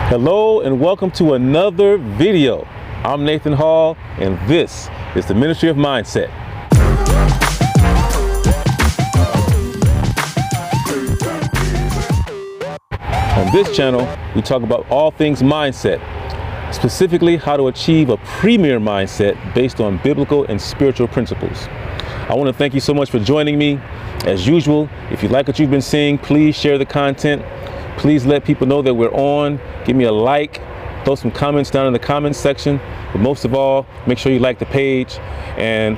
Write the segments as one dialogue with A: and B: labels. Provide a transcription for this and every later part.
A: Hello and welcome to another video. I'm Nathan Hall and this is the Ministry of Mindset. On this channel, we talk about all things mindset, specifically how to achieve a premier mindset based on biblical and spiritual principles. I want to thank you so much for joining me. As usual, if you like what you've been seeing, please share the content. Please let people know that we're on. Give me a like, throw some comments down in the comments section. But most of all, make sure you like the page and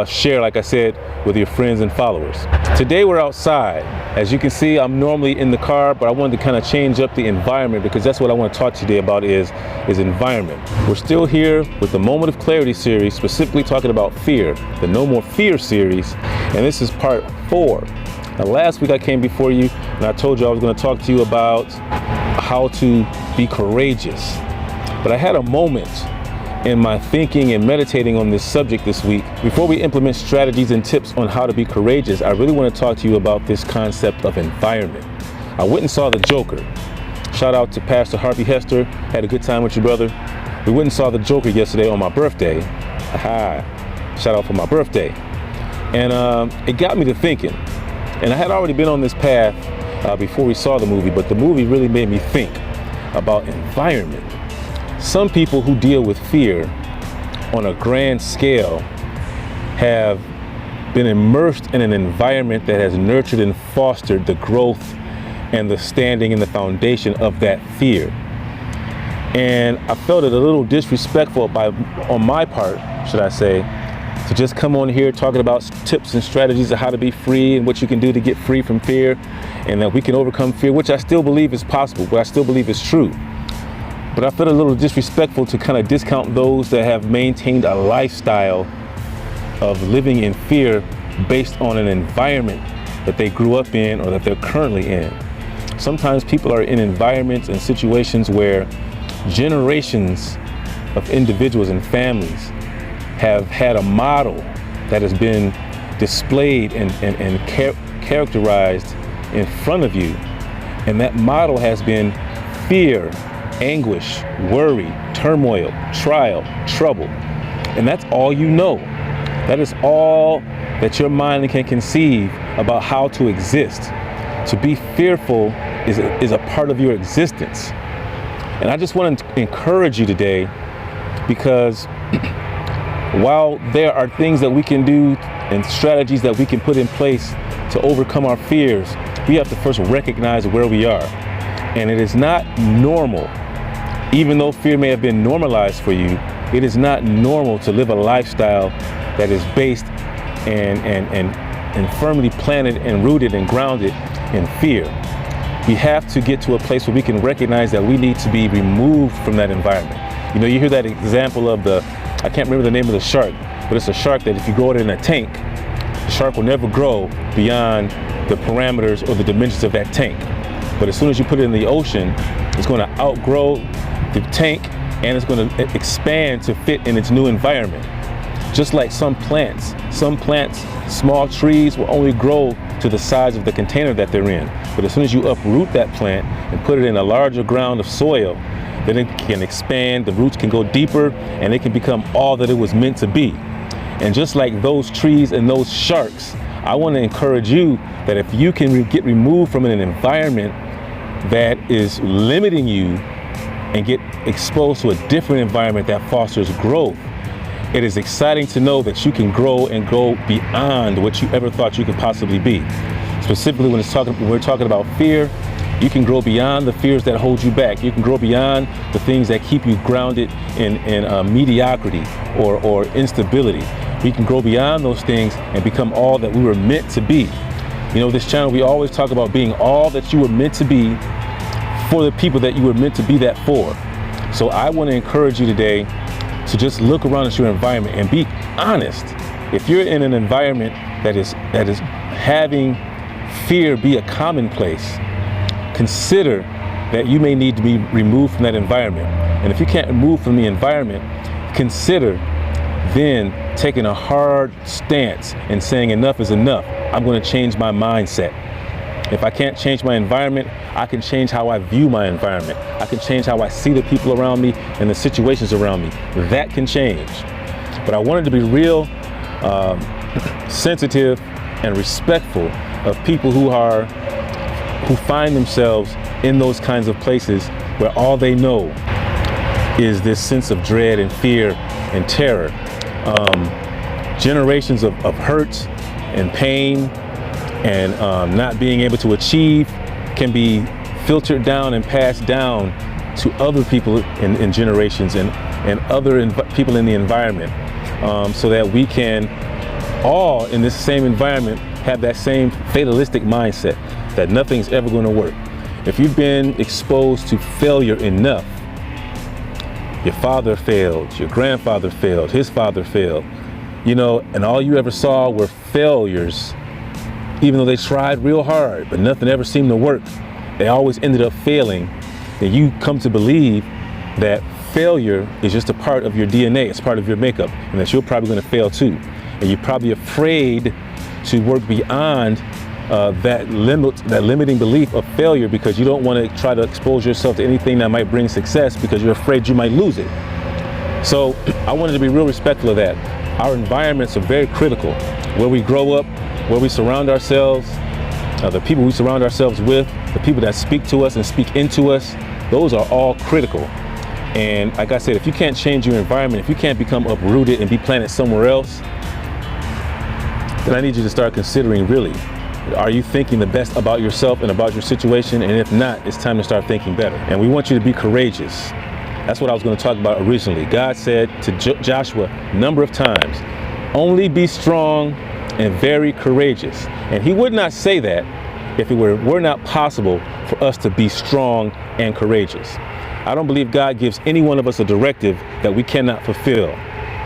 A: share, like I said, with your friends and followers. Today we're outside. As you can see, I'm normally in the car, but I wanted to kind of change up the environment because that's what I want to talk to you today about is environment. We're still here with the Moment of Clarity series, specifically talking about fear, the No More Fear series, and this is part 4. Now, last week I came before you and I told you I was going to talk to you about how to be courageous. But I had a moment in my thinking and meditating on this subject this week. Before we implement strategies and tips on how to be courageous, I really want to talk to you about this concept of environment. I went and saw The Joker. Shout out to Pastor Harvey Hester. Had a good time with you, brother. We went and saw The Joker yesterday on my birthday. Aha. Shout out for my birthday. And it got me to thinking. And I had already been on this path before we saw the movie, but the movie really made me think about environment. Some people who deal with fear on a grand scale have been immersed in an environment that has nurtured and fostered the growth and the standing and the foundation of that fear. And I felt it a little disrespectful on my part, should I say, to just come on here talking about tips and strategies of how to be free and what you can do to get free from fear and that we can overcome fear, which I still believe is possible, but I still believe is true. But I felt a little disrespectful to kind of discount those that have maintained a lifestyle of living in fear based on an environment that they grew up in or that they're currently in. Sometimes people are in environments and situations where generations of individuals and families have had a model that has been displayed and characterized in front of you. And that model has been fear, anguish, worry, turmoil, trial, trouble. And that's all you know. That is all that your mind can conceive about how to exist. To be fearful is a part of your existence. And I just want to encourage you today because while there are things that we can do and strategies that we can put in place to overcome our fears, we have to first recognize where we are. And it is not normal, even though fear may have been normalized for you, it is not normal to live a lifestyle that is based and firmly planted and rooted and grounded in fear. We have to get to a place where we can recognize that we need to be removed from that environment. You know, you hear that example of I can't remember the name of the shark, but it's a shark that if you grow it in a tank, the shark will never grow beyond the parameters or the dimensions of that tank. But as soon as you put it in the ocean, it's going to outgrow the tank and it's going to expand to fit in its new environment. Just like some plants, small trees will only grow to the size of the container that they're in. But as soon as you uproot that plant and put it in a larger ground of soil, then it can expand, the roots can go deeper, and it can become all that it was meant to be. And just like those trees and those sharks, I want to encourage you that if you can get removed from an environment that is limiting you and get exposed to a different environment that fosters growth, it is exciting to know that you can grow and go beyond what you ever thought you could possibly be. Specifically when we're talking about fear, you can grow beyond the fears that hold you back. You can grow beyond the things that keep you grounded in mediocrity or instability. We can grow beyond those things and become all that we were meant to be. You know, this channel, we always talk about being all that you were meant to be for the people that you were meant to be that for. So I want to encourage you today to just look around at your environment and be honest. If you're in an environment that is having fear be a commonplace, consider that you may need to be removed from that environment. And if you can't move from the environment, consider then taking a hard stance and saying enough is enough. I'm going to change my mindset. If I can't change my environment, I can change how I view my environment. I can change how I see the people around me and the situations around me. That can change. But I wanted to be real sensitive and respectful of people who find themselves in those kinds of places where all they know is this sense of dread and fear and terror. Generations of hurt and pain and not being able to achieve can be filtered down and passed down to other people in generations and other people in the environment, so that we can all in this same environment have that same fatalistic mindset that nothing's ever going to work. If you've been exposed to failure enough, your father failed, your grandfather failed, his father failed, you know, and all you ever saw were failures, even though they tried real hard, but nothing ever seemed to work. They always ended up failing. And you come to believe that failure is just a part of your DNA, it's part of your makeup, and that you're probably going to fail too. And you're probably afraid to work beyond that limiting belief of failure, because you don't want to try to expose yourself to anything that might bring success, because you're afraid you might lose it. So I wanted to be real respectful of that. Our environments are very critical. Where we grow up, where we surround ourselves, the people we surround ourselves with, the people that speak to us and speak into us, those are all critical. And like I said, if you can't change your environment, if you can't become uprooted and be planted somewhere else, then I need you to start considering, really, are you thinking the best about yourself and about your situation? And if not, it's time to start thinking better. And we want you to be courageous. That's what I was going to talk about originally. God said to Joshua a number of times, only be strong and very courageous. And he would not say that if it were not possible for us to be strong and courageous. I don't believe God gives any one of us a directive that we cannot fulfill.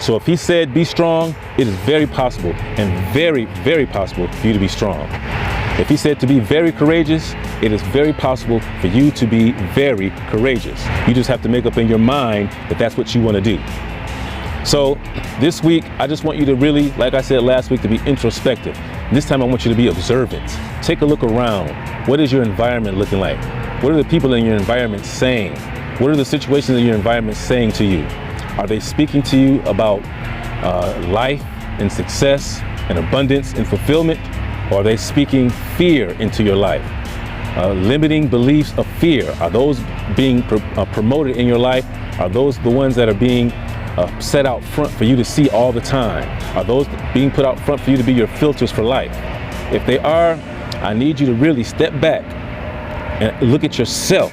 A: So if he said be strong, it is very possible and very, very possible for you to be strong. If he said to be very courageous, it is very possible for you to be very courageous. You just have to make up in your mind that that's what you want to do. So this week, I just want you to really, like I said last week, to be introspective. This time I want you to be observant. Take a look around. What is your environment looking like? What are the people in your environment saying? What are the situations in your environment saying to you? Are they speaking to you about life and success and abundance and fulfillment? Or are they speaking fear into your life? Limiting beliefs of fear, are those being promoted in your life? Are those the ones that are being set out front for you to see all the time? Are those being put out front for you to be your filters for life? If they are, I need you to really step back and look at yourself.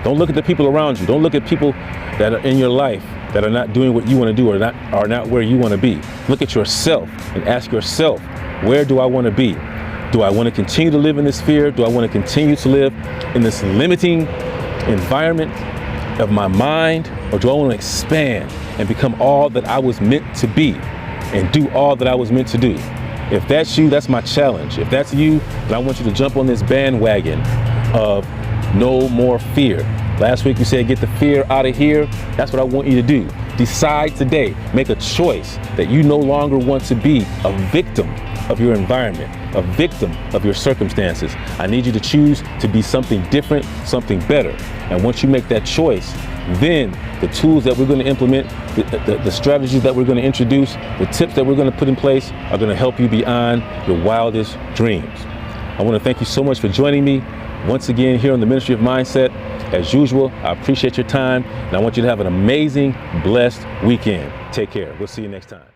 A: Don't look at the people around you. Don't look at people that are in your life that are not doing what you want to do or are not where you want to be. Look at yourself and ask yourself, where do I want to be? Do I want to continue to live in this fear? Do I want to continue to live in this limiting environment of my mind? Or do I want to expand and become all that I was meant to be and do all that I was meant to do? If that's you, that's my challenge. If that's you, then I want you to jump on this bandwagon of no more fear. Last week you said get the fear out of here. That's what I want you to do. Decide today, make a choice that you no longer want to be a victim of your environment, a victim of your circumstances. I need you to choose to be something different, something better. And once you make that choice, then the tools that we're going to implement, the strategies that we're going to introduce, the tips that we're going to put in place are going to help you beyond your wildest dreams. I want to thank you so much for joining me once again here on the Ministry of Mindset. As usual, I appreciate your time, and I want you to have an amazing, blessed weekend. Take care. We'll see you next time.